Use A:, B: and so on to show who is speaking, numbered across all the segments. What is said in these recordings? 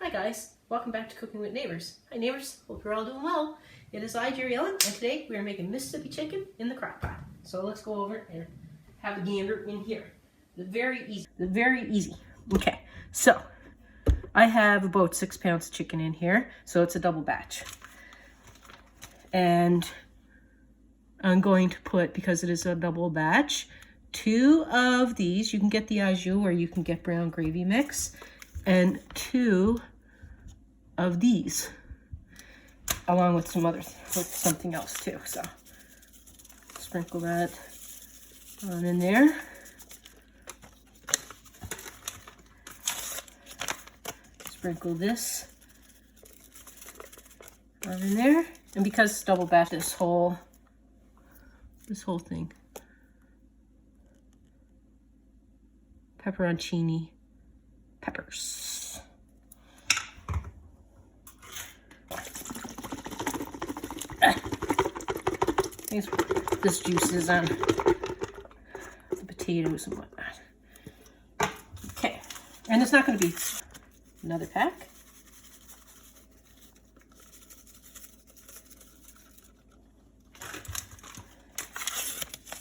A: Hi guys, welcome back to Cooking with Neighbors. Hi neighbors, hope you're all doing well. It is I, Jerri, and today we are making Mississippi chicken in the crock pot. So let's go over and have a gander in here. Very easy. Okay, so I have about 6 pounds of chicken in here, so it's a double batch. And I'm going to put, because it is a double batch, 2 of these. You can get the au jus or you can get brown gravy mix. And 2 of these, along with something else too. So sprinkle that on in there. Sprinkle this on in there. And because it's double batch, this whole thing. Pepperoncini peppers. This juice is on the potatoes and whatnot. Okay, and it's not going to be another pack.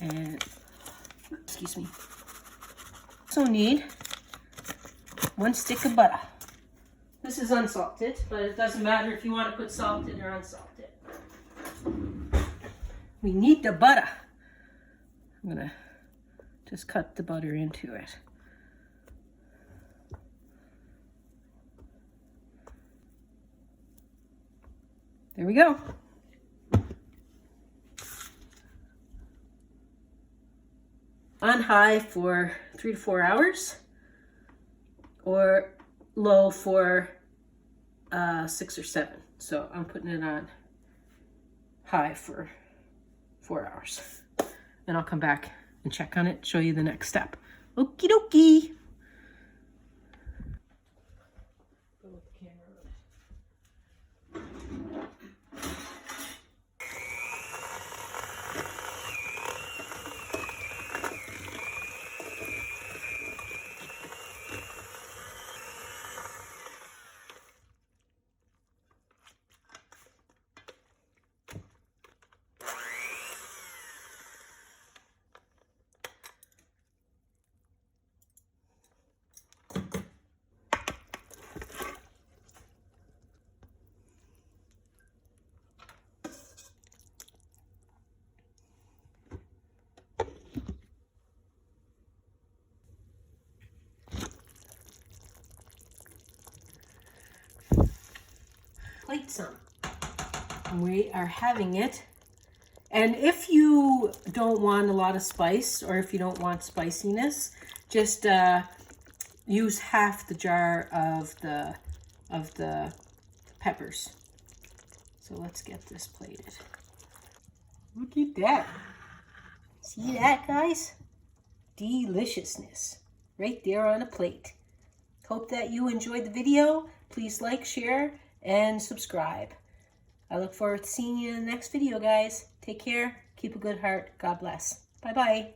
A: And excuse me. Also need 1 stick of butter. This is unsalted, but it doesn't matter if you want to put salted or unsalted. We need the butter. I'm gonna just cut the butter into it. There we go. On high for 3 to 4 hours, or low for 6 or 7. So I'm putting it on high for 4 hours. And I'll come back and check on it, show you the next step. Okie dokie. Plate some. We are having it. And if you don't want a lot of spice, or if you don't want spiciness, just use half the jar of the peppers. So let's get this plated. Look at that. See that, guys? Deliciousness right there on a plate. Hope that you enjoyed the video. Please like, share, and subscribe. I look forward to seeing you in the next video, guys. Take care. Keep a good heart. God bless. Bye-bye.